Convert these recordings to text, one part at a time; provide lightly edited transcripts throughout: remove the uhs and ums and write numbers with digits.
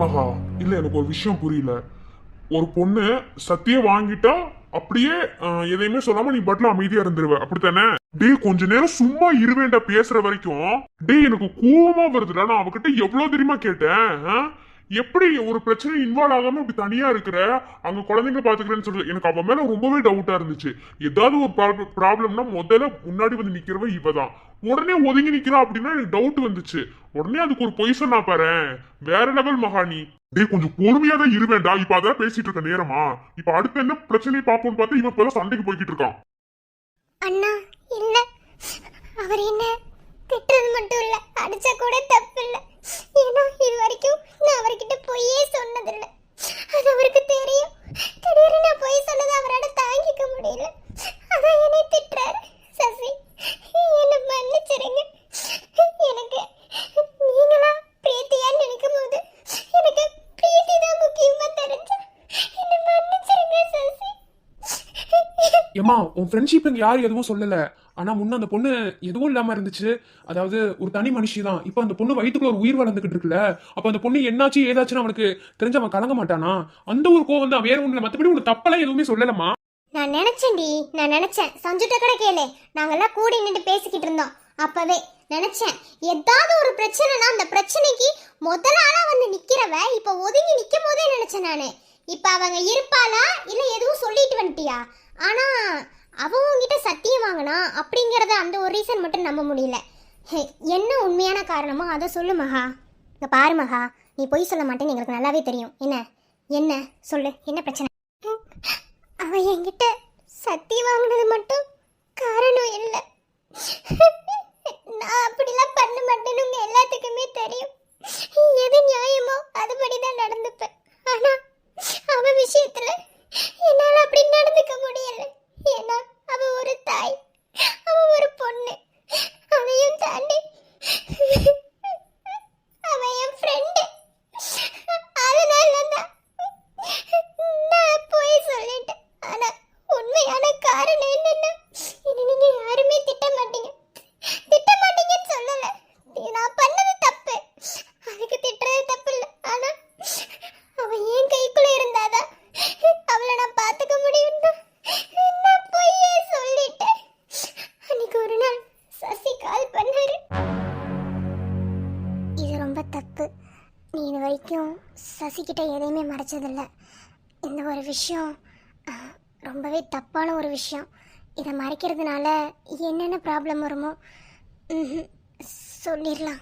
மகா, இல்ல எனக்கு ஒரு விஷயம் புரியல. ஒரு பொண்ணு சத்திய வாங்கிட்டா அப்படியே எதையுமே சொல்லாம நீ பட்ல அமைதியா இருந்துருவ, அப்படித்தானே? டேய் கொஞ்ச நேரம் சும்மா இருவேண்டா பேசுற வரைக்கும். டேய் எனக்கு கோவமா வருதுடா. நான் அவகிட்ட எவ்வளவு தெரியுமா கேட்டேன். எப்படி ஒரு பிரச்சனை இன்வால்வ் ஆகாம இப்படி தனியா இருக்கிற, அங்க குழந்தைங்க பாத்துக்கிறேன்னு சொல்லி எனக்கு அவன் மேல ரொம்பவே டவுட்டா இருந்துச்சு. ஏதாவது ஒரு ப்ராப்ளம்னா முதல்ல முன்னாடி வந்து நிக்கிறவ இவதான். உடனே ஒதுங்கி நிக்கிறா அப்படின்னா எனக்கு டவுட் வந்துச்சு. உடனே அதுக்கு ஒரு பொய் சொன்னா பாரு, வேற லெவல் மகாணி. டேய் கொஞ்சம் பொறுமையா தான் இருவேண்டா. இப்ப அதான் பேசிட்டு இருக்க நேரமா? இப்ப அடுத்து என்ன பிரச்சனையை பாப்போம்னு பார்த்தா இவன் இப்ப சண்டைக்கு போய்கிட்டு இருக்கான். அண்ணா இல்ல, அவர் என்ன திட்டுறது மட்டும் இல்ல, அடிச்சா கூட தப்பு இல்ல. ஏன்னா இது வரைக்கும் நான் அவர்கிட்ட பொய்யே சொன்னதில்ல. அது அவருக்கு தெரியும். திடீர்னு நான் பொய் சொன்னதை அவரால் தாங்கிக்க முடியல. அதான் என்னை திட்டுறாரு. சசி என்ன மன்னிச்சிருங்க. எனக்கு நீங்களா பிரீத்தியான்னு நினைக்கும் போது எனக்கு பிரீத்தி தான் முக்கியமா தெரிஞ்சா. என்ன மன்னிச்சிருங்க சசி. ஏமா உன் ஃப்ரெண்ட்ஷிப் இங்க யாரும் எதுவும் சொல்லல. ஆனா முன்ன அந்த பொண்ணு எதுவும் இல்லாம இருந்துச்சு. அதாவது ஒரு தனி மனுஷி தான். இப்ப அந்த பொண்ணு வயிற்றுக்குள்ள ஒரு உயிர் வளர்ந்துகிட்டு இருக்குல்ல. அப்ப அந்த பொண்ணு என்னாச்சு ஏதாச்சுன்னு அவனுக்கு தெரிஞ்சவன் கலங்க மாட்டானா? அந்த ஒரு கோவம் தான், வேற ஒண்ணு. மத்தபடி உனக்கு தப்பெல்லாம் எதுவுமே சொல்லலமா. நான் நினைச்சேன் சஞ்சுட்ட கூட கேளு. நாங்கெல்லாம் கூடி நின்று பேசிக்கிட்டு இருந்தோம். அப்பவே நினைச்சேன் ஏதாவது ஒரு பிரச்சனைனா அந்த பிரச்சனைக்கு முதல் ஆளா வந்து நிக்கிறவ இப்ப ஒதுங்கி நிக்கும் போதே நினைச்சேன் நானு. இப்ப அவங்க இருப்பாளா இல்ல எதுவும் சொல்லிட்டு வந்துட்டியா? ஆனா அவங்கிட்ட சத்தியம் வாங்கினா அப்படிங்கறத அந்த ஒரு ரீசன் மட்டும் நம்ப முடியல. என்ன உண்மையான காரணமோ அதை சொல்லு மகா. இங்க பாரு மகா, நீ பொய் சொல்ல மாட்டேன்னு எங்களுக்கு நல்லாவே தெரியும். என்ன சொல்லு, என்ன பிரச்சனை? அவ என்கிட்ட சத்தியம் வாங்கினது மட்டும் காரணம் இல்லை. நான் அப்படிலாம் பண்ண மாட்டேன்னு உங்க எல்லாத்துக்குமே தெரியும். எது நியாயமோ அதுபடிதான் நடந்துப்பேன். ஆனா அவ விஷயத்துல என்னால அப்படி நடந்துக்க முடியல. ஏன்னா அவ ஒரு தாய், அவ ஒரு பொண்ணு. அதையும் தாண்டி அவ என் ஃப்ரெண்டு. அதனாலதான் நான் போய் சொல்லிட்டேன். ஆனா உண்மையான காரணம் என்னன்னா, இனி நீங்க யாருமே திட்ட மாட்டீங்கன்னு சொல்லல. நான் பண்ணது தப்பு, அதுக்கு திட்டுறது தப்பு இல்லை. ஆனா அவ என் கைக்குள்ள இருந்தாதான் அவளை நான் பாத்துக்க முடியும். நான் பொய்யே சொல்லிட்டேன். அன்னைக்கு ஒரு நாள் சசி கால் பண்ணாரு. இது ரொம்ப தப்பு. நீ இது வரைக்கும் சசிக்கிட்ட எதையுமே மறைச்சதில்லை. இந்த ஒரு விஷயம் ரொம்பவே தப்பான ஒரு விஷயம். இதை மறைக்கிறதுனால என்னென்ன ப்ராப்ளம் வருமோ சொல்லிடலாம்.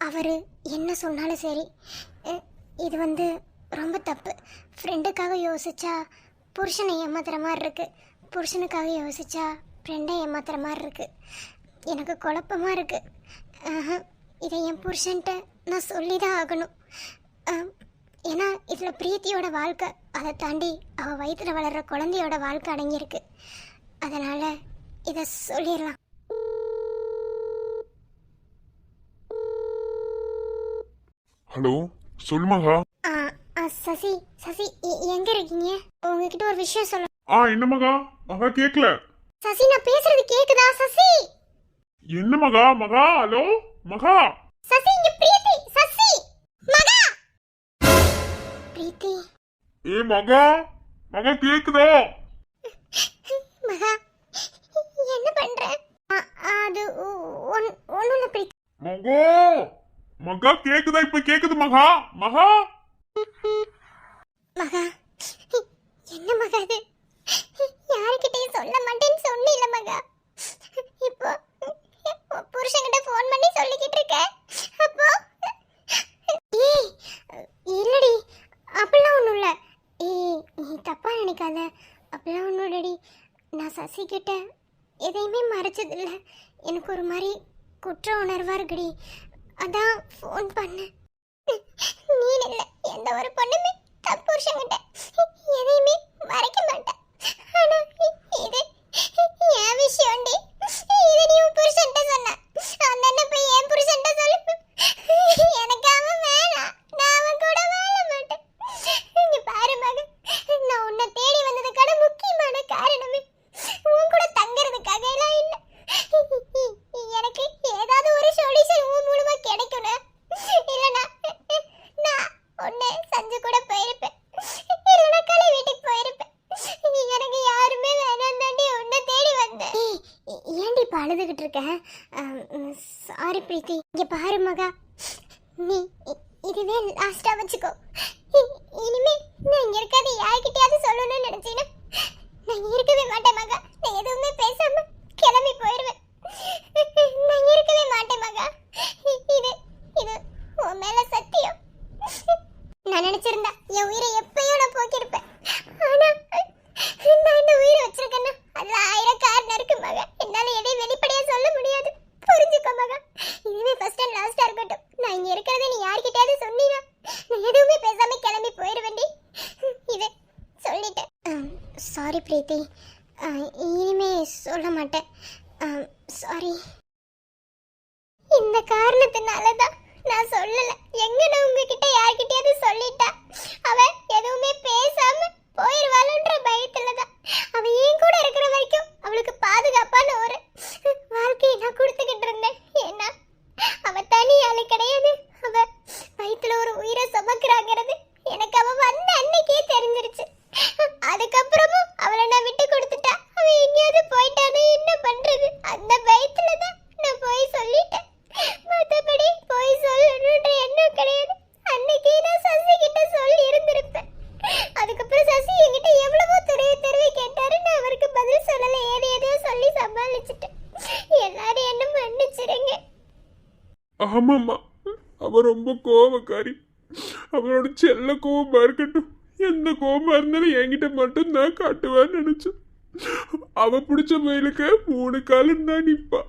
அவர் என்ன சொன்னாலும் சரி, இது ரொம்ப தப்பு. ஃப்ரெண்டுக்காக யோசிச்சா புருஷனை ஏமாத்துற மாதிரி இருக்கு, புருஷனுக்காக யோசிச்சா ஃப்ரெண்டை ஏமாத்துற மாதிரி இருக்கு. எனக்கு குழப்பமா இருக்கு. இதை என் புருஷன்ட்ட நான் சொல்லிதான் ஆகணும். ஏன்னா இதில் பிரீத்தியோட வாழ்க்கை, அதை தாண்டி அவள் வயிற்றுல வளர்கிற குழந்தையோட வாழ்க்கை அடங்கியிருக்கு. அதனால இதை சொல்லிடலாம். ஹலோ சொல்லுமாகா. சசி சசி எங்க இருக்கீங்க? உங்ககிட்ட ஒரு விஷயம் சொல்ல. என்ன மகா? மகா கேக்கல. சசி நான் பேசுறது கேக்குதா? சசி என்ன மகா? மகா ஹலோ மகா. சசி இங்க பிரீத்தி. சசி மகா பிரீத்தி. மகா மகா கேக்குதா? மகா என்ன பண்ற? அது ஒண்ணுல பிரீத்தி. மகா மகா கேக்குதா? இப்ப கேக்குது மகா. மகா மகா என்ன மகா இது? யாருக்கிட்டையும் சொல்ல மாட்டேன்னு சொன்னீல மகா. இப்போ புருஷன்கிட்ட ஃபோன் பண்ணி சொல்லிக்கிட்டு இருக்க. அப்போ இல்லடி, அப்படிலாம் ஒன்றும் இல்லை. நீ தப்பா நினைக்காத. அப்படிலாம் ஒன்றும் இல்லடி. நான் சசிக்கிட்ட எதையுமே மறைச்சதில்லை. எனக்கு ஒரு மாதிரி குற்ற உணர்வாக இருக்குடி, அதான் ஃபோன் பண்ணேன். நீ இல்லை, எந்த ஒரு பொண்ணுமே தப்பு புருஷன்கிட்ட எதையுமே மறைக்க மாட்டேன். ஆனா இது என் விஷயம்டி. இது நீ உன் புருஷன்ட்ட சொன்ன, அந்த அண்ணன் போய் என் புருஷன்ட்ட சொல்லு. எனக்கு அவன் வேணாம், நான் அவன் கூட வாழ மாட்டேன். இங்க பாரு மகன், நான் உன்னை தேடி வந்ததுக்கான முக்கியமான காரணமே உன் கூட தங்குறதுக்காக எல்லாம் இல்லை. எனக்கு ஏதாவது ஒரு சொல்யூஷன் உன் மூலமா கிடைக்கணும். இல்லைன்னா நான் உன்னை அழுதுகிட்டு இருக்கேன். சாரி பிரீத்தி. இங்க பாரு மகா, நீ இதுவே லாஸ்டா வச்சுக்கோ. இனிமே நான் இங்க இருக்காது யார்கிட்டயாவது சொல்லணும்னு நினைச்சீனா நான் இருக்கவே மாட்டேன் மகா. நான் எதுவுமே பேசாம கிளம்பி போயிடுவேன். நான் இருக்கவே மாட்டேன் மகா. இது இது உன் மேல சத்தியம். நான் நினைச்சிருந்தா என் உயிரை எப்பயோ நான் போக்கிருப்பேன். ஆனா நான் இந்த உயிரை வச்சிருக்கேன்னா அதுல 1000 காரணம் இருக்கு மகா. என்னால எதையும் வெளிப்படையா சொல்ல முடியாது. புரிஞ்சுக்கோ மகா. இதுவே ஃபர்ஸ்ட் அண்ட் லாஸ்டா இருக்கட்டும். நான் இங்க இருக்கிறத நீ யார்கிட்டயாவது சொன்னீனா நான் எதுவுமே பேசாம கிளம்பி போயிடுவேன்டி. இது சொல்லிட்டேன். சாரி பிரீத்தி. இனிமே சொல்ல மாட்டேன். சாரி. இந்த காரணத்தினாலதான் நான் சொல்லல. எங்க நான் உங்ககிட்ட யார்கிட்டயாவது சொல்லிட்டா அவ எதுவுமே பேசாம போயிருவாளுன்ற பயத்துலதான். அவ என் கூட இருக்கிற வரைக்கும் அவளுக்கு பாதுகாப்பான ஒரு வாழ்க்கையை நான் கொடுத்துக்கிட்டு இருந்தேன். ஏன்னா அவ தனி ஆளு கிடையாது. அவ வயித்துல ஒரு உயிரை சுமக்குறாங்கிறது எனக்கு அவ வந்த அன்னைக்கே தெரிஞ்சிருச்சு. அதுக்கப்புறமும் அவளை நான் விட்டு கொடுத்துட்டா அவ எங்கேயாவது போயிட்டானே என்ன பண்றது? அந்த பயத்துலதான் நான் போய் சொல்லிட்டேன். மத்தபடி போய் சொல்லணுன்ற எண்ணம் கிடையாது. அன்னைக்கு நான் சசி கிட்ட சொல்லி இருந்திருப்பேன். அதுக்கப்புறம் சசி என்கிட்ட எவ்வளவோ தெருவி கேட்டாரு. நான் அவருக்கு பதில் சொல்லல. ஏதோ சொல்லி சமாளிச்சுட்டேன். எல்லாரும் என்ன மன்னிச்சிருங்க. ஆமாம்மா, அவ ரொம்ப கோவக்காரி. அவளோட செல்ல கோவமா இருக்கட்டும், எந்த கோவமா இருந்தாலும் என்கிட்ட மட்டும் தான் காட்டுவான்னு நினைச்சேன். அவ பிடிச்ச மயிலுக்கு 3 காலம் தான் நிப்பா.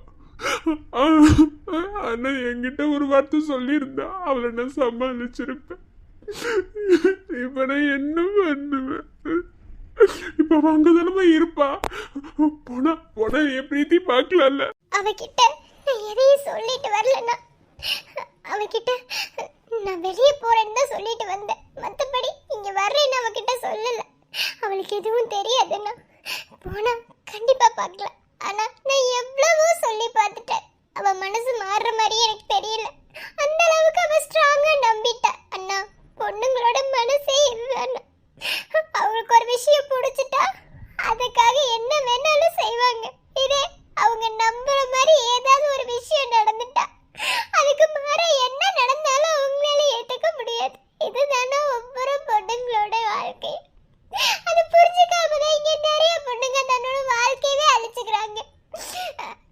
ஆனா என்கிட்ட ஒரு வார்த்தை சொல்லியிருந்தா அவளை நான் சமாளிச்சிருப்பேன். இப்ப நான் என்ன பண்ணுவேன்? இப்ப வாங்கதானமா இருப்பா. போனா போனா என் பிரீத்தி பார்க்கலாம்ல. அவகிட்ட நான் எதையும் சொல்லிட்டு வரலன்னா அவகிட்ட நான் வெளியே போறேன்னு தான் சொல்லிட்டு வந்தேன். மத்தபடி இங்க வர்றேன்னு அவகிட்ட சொல்லல. அவளுக்கு எதுவும் தெரியாதுன்னா போனா கண்டிப்பா பார்க்கலாம். ஆனா நான் எவ்வளவோ சொல்லி பார்த்துட்டேன். அவ மனசு மாறுற மாதிரி எனக்கு தெரியல. அந்த அளவுக்கு அவ ஸ்ட்ராங்கா நம்பிட்டா. அண்ணா, பொண்ணுங்களோட மனசே இதுதான். அவங்களுக்கு ஒரு விஷயம் பிடிச்சிட்டா அதுக்காக என்ன வேணாலும் செய்வாங்க. இதே அவங்க நம்புற மாதிரி ஏதாவது ஒரு விஷயம் நடந்துட்டா அதுக்கு மாற என்ன நடந்தாலும் அவங்களால ஏத்துக்க முடியாது. இதுதானே ஒவ்வொரு பொண்ணுங்களோட வாழ்க்கை. அது புரிஞ்சுக்காம தான் இங்க நிறைய பொண்ணுங்க தன்னோட வாழ்க்கையவே அழிச்சுக்கிறாங்க.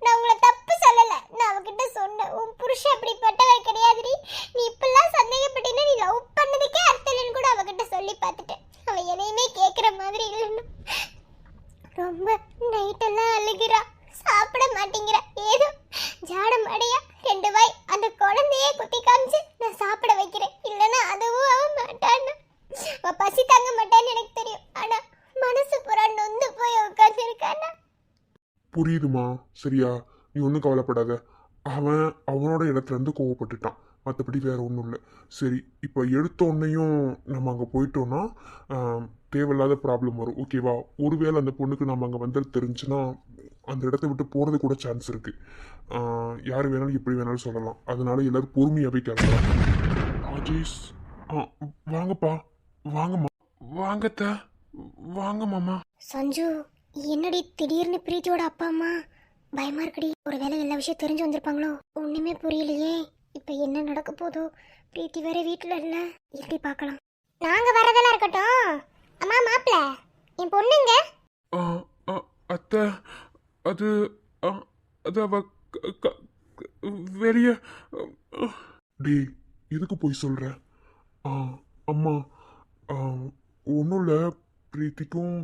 நான் உங்களை தப்பு சொல்லல. நான் அவகிட்ட சொன்னேன், உன் புருஷன் அப்படிப்பட்டவர் கிடையாதுடி. நீ இப்பெல்லாம் சந்தேகப்பட்டீங்கன்னா நீ லவ் பண்ணதுக்கே அர்த்தம் இல்லைன்னு கூட அவகிட்ட சொல்லி பார்த்துட்டேன். அவ எதையுமே கேட்குற மாதிரி இல்லைன்னு ரொம்ப நைட்டெல்லாம் அழுகிறா. சாப்பிட மாட்டேங்கிறா. ஏதோ ஜாட மாடையா 2 வாய் அந்த குழந்தையே குத்தி காமிச்சு நான் சாப்பிட வைக்கிறேன். இல்லைன்னா அதுவும் அவ மாட்டான்னு. அவ பசி தாங்க மாட்டான்னு எனக்கு தெரியும். ஆனா மனசு புறா நொந்து போய் உட்காந்து இருக்கானா. புரியுதுமா, சரியா? நீ ஒன்றும் கவலைப்படாத. அவன் அவனோட இடத்துல இருந்து கோவப்பட்டுட்டான், மற்றபடி வேற ஒன்றும் இல்லை. சரி, இப்போ எடுத்த உடனேயும் நம்ம அங்கே போயிட்டோம்னா தேவையில்லாத ப்ராப்ளம் வரும். ஓகேவா? ஒருவேளை அந்த பொண்ணுக்கு நம்ம அங்கே வந்து தெரிஞ்சுன்னா அந்த இடத்த விட்டு போகிறது கூட சான்ஸ் இருக்கு. யார் வேணாலும் எப்படி வேணாலும் சொல்லலாம். அதனால எல்லாரும் பொறுமையாகவே கிளம்பலாம். ராஜேஷ், வாங்கப்பா, வாங்கம்மா. வாங்கத்த, வாங்க மாமா. சஞ்சு, என்னடி திடீர்னு பிரீத்தியோட அப்பா அம்மா? பயமா இருக்குடி. ஒருவேளை எல்லா விஷயம் தெரிஞ்சு வந்திருப்பாங்களோ? ஒண்ணுமே புரியலையே. இப்ப என்ன நடக்க போதோ? பிரீத்தி வேற வீட்டுல இல்ல. எப்படி பார்க்கலாம்? நாங்க வரதெல்லாம் இருக்கட்டும். அம்மா, மாப்பிள, என் பொண்ணுங்க. அத்தை, அது அது அவ வெளிய. டேய், எதுக்கு போய் சொல்ற? அம்மா, ஒன்றும் இல்லை. பிரீத்திக்கும்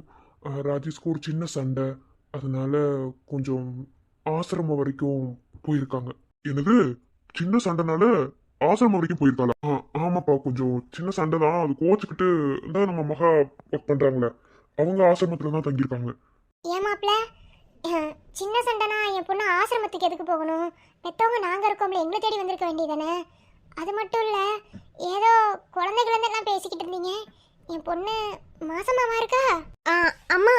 ராஜேஷ்க்கும் ஒரு சின்ன சண்டை. அதனால கொஞ்சம் ஆசிரமம் வரைக்கும் போயிருக்காங்க. என்னது, சின்ன சண்டைனால ஆசிரமம் வரைக்கும் போயிருக்காளா? ஆமாப்பா, கொஞ்சம் சின்ன சண்டை தான். அது கோச்சுக்கிட்டு தான் நம்ம மகா ஒர்க் பண்றாங்களே, அவங்க ஆசிரமத்துல தான் தங்கியிருக்காங்க. ஏன் மாப்பிள, சின்ன சண்டைனா என் பொண்ணு ஆசிரமத்துக்கு எதுக்கு போகணும்? பெத்தவங்க நாங்க இருக்கோம்ல, எங்களை தேடி வந்திருக்க வேண்டியதானே? அது மட்டும் இல்ல, ஏதோ குழந்தைகளெல்லாம் பேசிக்கிட்டு இருந்தீங்க. என் பொண்ணு மாசமாவா இருக்கா? அம்மா,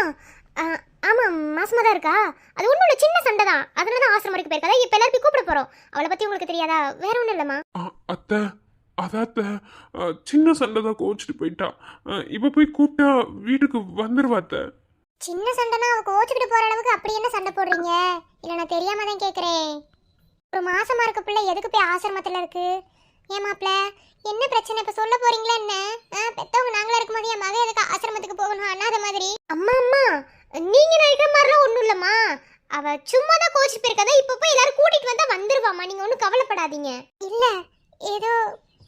ஆமா, மாசமா தான் இருக்கா. அது ஒன்றும் இல்லை, சின்ன சண்டை தான். அதனால தான் ஆசிரமம் வரைக்கும் போயிருக்கா. இப்போ எல்லாரும் போய் கூப்பிட போறோம். அவளை பத்தி உங்களுக்கு தெரியாதா? வேற ஒன்றும் இல்லைம்மா. அத்தை, அதாத்த சின்ன சண்டை தான் கோச்சிட்டு போயிட்டா. இப்போ போய் கூப்பிட்டா வீட்டுக்கு வந்துருவாத்த. சின்ன சண்டைனா அவ கோச்சுக்கிட்டு போற அளவுக்கு அப்படி என்ன சண்டை போடுறீங்க? இல்லை நான் தெரியாம தான் கேட்குறேன். ஒரு மாசமா இருக்க பிள்ளை எதுக்கு போய் ஆசிரமத்தில் இருக்கு? ஏன் மாப்பிள்ள, என்ன பிரச்சனை இப்போ சொல்ல போறீங்களா என்ன? பெத்தவங்க நாங்களா இருக்கும்போது என் மகன் எதுக்கு ஆசிரமத்துக்கு போகணும் அண்ணாத மாதிரி? அம்மா அம்மா, நீங்க நினைக்கிற மாதிரிலாம் ஒன்றும் இல்லைம்மா. அவ சும்மா தான் கோச்சிட்டு போயிருக்காத. இப்போ போய் எல்லாரும் கூட்டிட்டு வந்தா வந்துருவாம்மா, நீங்க ஒன்றும் கவலைப்படாதீங்க. இல்ல, ஏதோ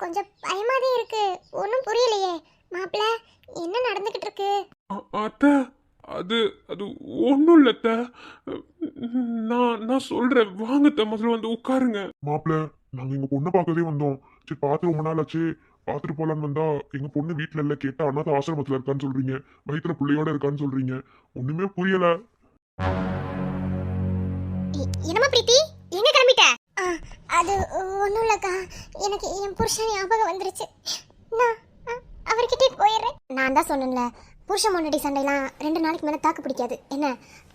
கொஞ்சம் பயமாதே இருக்கு, ஒன்றும் புரியலையே. மாப்பிள்ள, என்ன நடந்துகிட்டு இருக்கு? அத்தை, அது அது ஒன்றும் இல்லை அத்தை. நான் சொல்றேன், வாங்க முதல்ல வந்து உட்காருங்க. மாப்பிள்ள, நாங்க எங்க பொண்ணை பார்க்கவே வந்தோம். சரி, பார்த்து ரொம்ப நாள் ஆச்சு, பார்த்துட்டு போலான்னு வந்தா எங்க பொண்ணு வீட்டுல இல்ல, கேட்டா அனாத ஆசிரமத்துல இருக்கான்னு சொல்றீங்க, வயிற்றுல பிள்ளையோட இருக்கான்னு சொல்றீங்க. ஒண்ணுமே புரியல. என்னம்மா பிரீத்தி, எங்க கிளம்பிட்ட? அது ஒன்றும் இல்லக்கா, எனக்கு என் புருஷன் ஞாபகம் வந்துருச்சு. நான் அவர்கிட்ட போயிடுறேன். நான் தான் சொன்னேன்ல, புருஷன் முன்னாடி சண்டைலாம் 2 நாளைக்கு மேலே தாக்கு பிடிக்காது என்ன,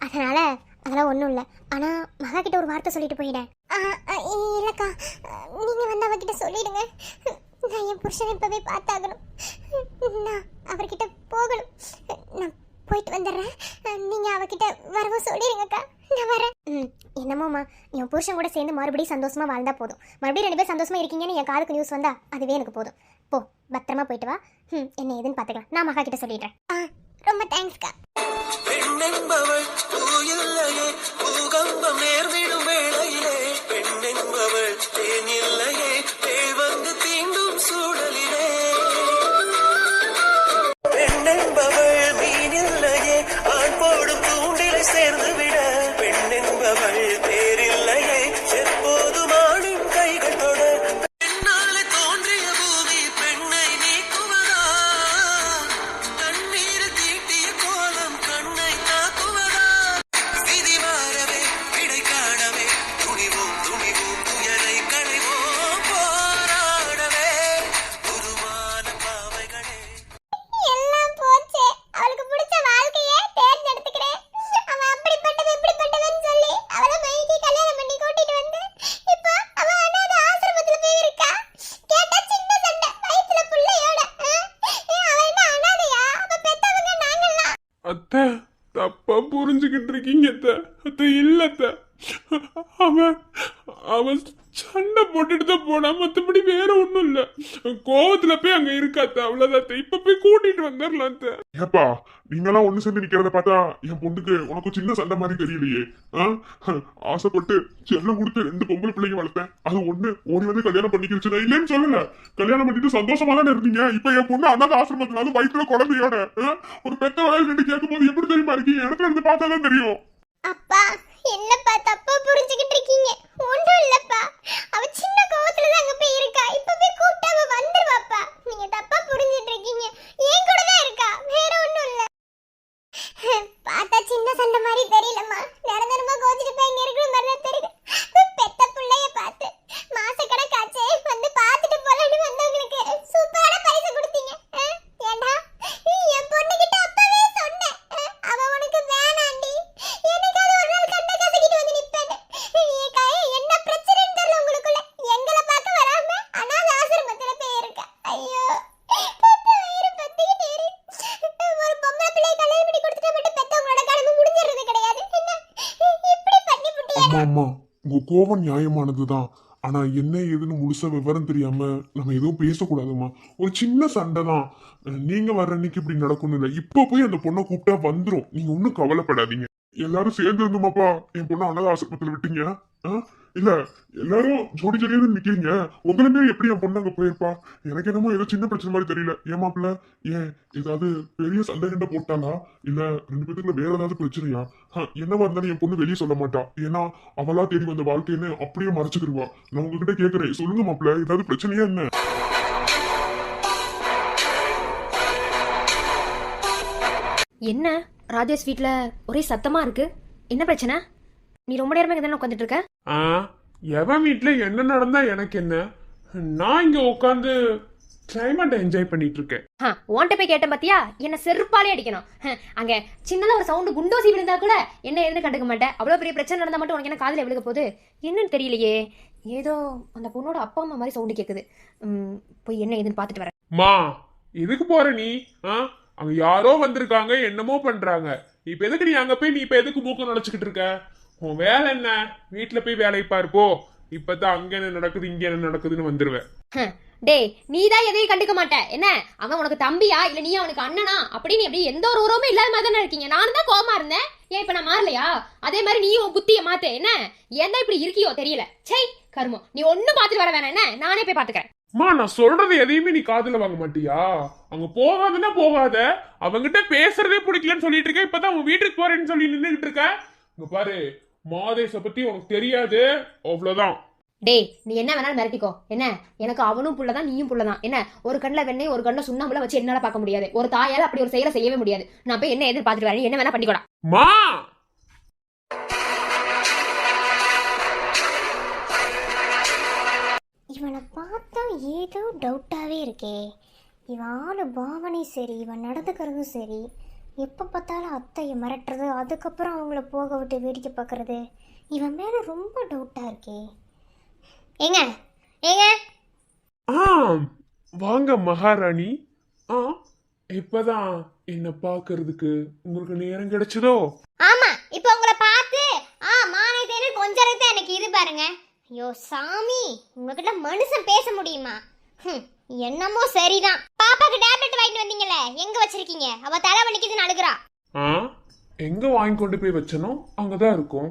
அதனால அதெல்லாம் ஒன்றும் இல்லை. ஆனால் மகா கிட்ட ஒரு வார்த்தை சொல்லிட்டு போயிட்டேன். இல்லைக்கா, நீங்கள் வந்து அவகிட்ட சொல்லிடுங்க. நான் என் புருஷனை இப்போவே பார்த்தாகணும். நான் அவர்கிட்ட போகணும். நான் போயிட்டு வந்துடுறேன். நீங்கள் அவகிட்ட வரவும் சொல்லிடுங்கக்கா, நான் வரேன். என்னமோம்மா, என் புருஷன் கூட சேர்ந்து மறுபடியும் சந்தோஷமா வாழ்ந்தா போதும். மறுபடியும் 2 பேர் சந்தோஷமா இருக்கீங்கன்னு என் காதுக்கு நியூஸ் வந்தா அதுவே எனக்கு போதும். போ, பத்திரமா போயிட்டு வா. என்ன ஏதுன்னு பார்த்துக்கலாம், நான் மகா கிட்ட சொல்லிடுறேன். ரொம்ப தேங்க்ஸ்க்கா. பெண்ணென்பவள் பூயில்லையே, பூகம்பம் நேர்விடும் வேளையிலே, பெண்ணென்பவள் தேனில்லையே, தேள் வந்து தீண்டும் சூழலிலே, பெண்ணென்பவள் மீனில்லையே, ஆண் போடும் தூண்டிலை சேர்ந்து விட, பெண்ணென்பவள் தேரில்லையே, எப்போதும் ஆணின் கைகள் தொட, பெண்ணாலே தோன்றிய பூமி பெண்ணை நீக்குவதா, தண்ணீர் தீட்டிய கோலம் கண்ணை தாக்குவதா, விதி மாறவே விடை காணவே, துணிவோம் துணிவோம் துயரை களைவோம், போராடவே உருவான பாவைகளே. எல்லாம் போச்சே, அவளுக்கு பிடிச்ச வாழ்க்கையை தேர்ந்தெடுத்துக்கிறேன். அவன் அப்படிப்பட்டவன் இப்படிப்பட்டவன் சொல்லி அவளை மயக்கி கல்யாணம் பண்ணி கூட்டிட்டு வந்து இப்போ அவ அனாதை ஆசிரமத்துல போய் இருக்கா. கேட்டா சின்ன சண்டை, வயித்துல புள்ளையோட. அவ என்ன அனாதையா? அவ பெத்தவங்க நாங்கெல்லாம். அத்தை, தப்பா புரிஞ்சுக்கிட்டு இருக்கீங்க அத்தை. அத்தை இல்ல அத்தை, அவன் சண்டை போட்டுட்டு தான் போனா, மத்தபடி வேற ஒண்ணும் இல்ல. கோவத்துல போய் அங்க இருக்காத்த, அவ்வளவுதான் அத்தை. இப்ப போய் கூட்டிட்டு வந்துடலாம் அத்தை. ஏப்பா, நீங்கெல்லாம் ஒண்ணு சேர்ந்து நிக்கிறத பார்த்தா என் பொண்ணுக்கு உனக்கு சின்ன சண்டை மாதிரி தெரியலையே. ஆசைப்பட்டு செல்லம் கொடுத்து 2 பொம்பளை பிள்ளைங்க வளர்த்தேன், அது ஒண்ணு ஓடி வந்து கல்யாணம் பண்ணிக்கிடுச்சு. நான் இல்லைன்னு சொல்லல, கல்யாணம் பண்ணிட்டு சந்தோஷமா தானே இருந்தீங்க. இப்ப என் பொண்ணு அனாத ஆசிரமத்தினால வயிற்றுல குழந்தையோட ஒரு பெத்த வயல் நின்று கேட்கும் போது எப்படி தெரியுமா இருக்கீங்க? இடத்துல இருந்து பார்த்தாதான் தெரியும். அப்பா, என்னப்பா தப்பா புரிஞ்சுக்கிட்டு இருக்கீங்க? ஒன்றும் இல்லப்பா, அவ சின்ன கோவத்துல தான் அங்க போய் இருக்கா. இப்ப போய் கூப்பிட்டா அவ வந்துருவாப்பா. நீங்க தப்பா புரிஞ்சுட்டு இருக்கீங்க. என் கூட தான் இருக்கா, வேற ஒண்ணும் இல்ல. பார்த்தா சின்ன சண்டை மாதிரி தெரியலம்மா, நிரந்தரமா கோச்சிட்டு போய் இங்க இருக்கிற மாதிரி தான் தெரியுது. பெத்த பிள்ளைய பார்த்து மாசக்கணக்காச்சே வந்து பார்த்துட்டு போலான்னு வந்தவங்களுக்கு சூப்பரான பரிசு கொடுத்தீங்க. ஏண்டா, என் பொண்ணுகிட்ட அப்பவே சொன்னேன், அவ உனக்கு வேணாண்டி, என்னைக்காவது ஒரு நாள் கண்ணை கசக்கிட்டு வந்து நிப்பேன்னு. என்ன பிரச்சனைன்னு தெரியல உங்களுக்குள்ள. எங்களை பார்க்க வராம அனாத ஆசிரமத்துல போய் இருக்கா. ஐயோ, பெத்த வயிறு பத்திக்கிட்டே இருக்கு. ஒரு பொம்பளை பிள்ளையை கல்யாணம் பண்ணி கொடுத்துட்டா மட்டும் பெத்தவங்களோட கடமை முடிஞ்சிடுறது கிடையாது. என்ன இப்படி பண்ணி புட்டியா? அம்மா அம்மா, உங்க கோபம் நியாயமானதுதான். ஆனா என்ன ஏதுன்னு முழுசா விவரம் தெரியாம நம்ம எதுவும் பேசக்கூடாதுமா. ஒரு சின்ன சண்டை தான், நீங்க வர்ற அன்னைக்கு இப்படி நடக்கணும் இல்ல. இப்ப போய் அந்த பொண்ணை கூப்பிட்டா வந்துரும், நீங்க ஒண்ணும் கவலைப்படாதீங்க. எல்லாரும் சேர்ந்து இருந்தோமாப்பா என் பொண்ணை அனாத ஆசிரமத்துல விட்டீங்க. இல்ல, எல்லாரும் ஜோடி ஜோடியா நிக்கிறீங்க. உங்களுமே எப்படி என் பொண்ணு அங்க போயிருப்பா? எனக்கு என்னமோ ஏதோ சின்ன பிரச்சனை மாதிரி தெரியல. ஏமாப்பிள்ள, ஏன் ஏதாவது பெரிய சண்டை கண்ட போட்டாளா? இல்ல 2 பேத்துக்குள்ள வேற ஏதாவது பிரச்சனையா? என்னவா இருந்தாலும் என் பொண்ணு வெளியே சொல்ல மாட்டா. ஏன்னா அவளா தேடி வந்த வாழ்க்கைன்னு அப்படியே மறைச்சுக்கிடுவா. நான் உங்ககிட்ட கேக்குறேன், சொல்லுங்க மாப்பிள்ள, ஏதாவது பிரச்சனையா என்ன? என்ன ராஜேஷ் வீட்ல ஒரே சத்தமா இருக்கு? என்ன பிரச்சனை? நீ ரொம்ப நேரமா இங்க தானே உட்காந்துட்டு இருக்க? எவன் வீட்டுல என்ன நடந்தா எனக்கு என்ன? நான் இங்க உட்காந்து கிளைமேட்டை என்ஜாய் பண்ணிட்டு இருக்கேன். உன்கிட்ட போய் கேட்டேன் பாத்தியா, என்ன செருப்பாலே அடிக்கணும். அங்க சின்னதா ஒரு சவுண்டு குண்டோசி விழுந்தா கூட என்ன ஏதுன்னு கண்டுக்க மாட்டேன். அவ்வளவு பெரிய பிரச்சனை நடந்தா மட்டும் உனக்கு என்ன காதுல விழுக போகுது? என்னன்னு தெரியலையே, ஏதோ அந்த பொண்ணோட அப்பா அம்மா மாதிரி சவுண்டு கேக்குது. போய் என்ன ஏதுன்னு பாத்துட்டு வரேன். மா, எதுக்கு போற நீ? அங்க யாரோ வந்திருக்காங்க, என்னமோ பண்றாங்க. இப்ப எதுக்கு நீ அங்க போய் நீ இப்ப எதுக்கு மூக்கம் நுழைச்சுக்கிட்டு இருக்க? உன் வேலை என்ன? வீட்டுல போய் வேலையை பாரு போ. இப்பதான் அங்க என்ன நடக்குது இங்க என்ன நடக்குதுன்னு வந்துருவேன். டேய் நீ தான் எதையும் கண்டுக்க மாட்ட என்ன? அவன் உனக்கு தம்பியா இல்ல நீ அவனுக்கு அண்ணனா அப்படின்னு எப்படி எந்த ஒரு உறவுமே இல்லாத மாதிரி தானே இருக்கீங்க. நானும் தான் கோவமா இருந்தேன். ஏன் இப்ப நான் மாறலையா? அதே மாதிரி நீயும் உன் புத்திய மாத்து என்ன? ஏன் தான் இப்படி இருக்கியோ தெரியல. சை கருமம், நீ ஒண்ணும் பாத்துட்டு வர வேணாம் என்ன? நானே போய் பாத்துக்கிறேன். அம்மா நான் சொல்றது எதையுமே நீ காதுல வாங்க மாட்டியா? அங்க போகாதுன்னா போகாத. அவங்கிட்ட பேசுறதே பிடிக்கலன்னு சொல்லிட்டு இருக்க. இப்பதான் உன் வீட்டுக்கு போறேன்னு சொல்லி நின்னுகிட்டு இருக்க. இங்க பாரு, மாதேஷ பத்தி உனக்கு தெரியாது, அவ்வளவுதான். டேய் நீ என்ன வேணாலும் மிரட்டிக்கோ என்ன? எனக்கு அவனும் புள்ளதான் நீயும் புள்ளதான் என்ன? ஒரு கண்ணில் வெண்ணெய் ஒரு கண்ணில் சுண்ணாம்புல வச்சு என்னால பார்க்க முடியாது. ஒரு தாயால அப்படி ஒரு செயலை செய்யவே முடியாது. நான் போய் என்ன எதிர்பார்த்துட்டு வரேன், என்ன வேணா பண்ணிக்கோடா. மா இவனை பார்த்தா ஏதோ டவுட்டாகவே இருக்கே. இவன் ஆளு பாவனை சரி, இவன் நடந்துக்கிறதும் சரி. எப்போ பார்த்தாலும் அத்தையை மிரட்டுறது, அதுக்கப்புறம் அவங்கள போக விட்டு வேடிக்கை பார்க்குறது. இவன் மேலே ரொம்ப டவுட்டாக இருக்கே. ஏங்க ஏங்க வாங்க மகாராணி. இப்பதான் என்ன பாக்குறதுக்கு உங்களுக்கு நேரம் கிடைச்சதோ? ஆமா, இப்போ உங்களை பார்த்து மானேதேன்னு கொஞ்சம் எனக்கு இது பாருங்க. ஐயோ சாமி, உங்ககிட்ட மனுஷன் பேச முடியுமா? என்னமோ சரிதான். பாப்பாக்கு டேப்லெட் வாங்கிட்டு வந்தீங்களே, எங்க வச்சிருக்கீங்க? அவ தலை வலிக்குதுன்னு அழுகுறா. எங்க வாங்கி கொண்டு போய் வச்சனோ அங்கதான் இருக்கும்.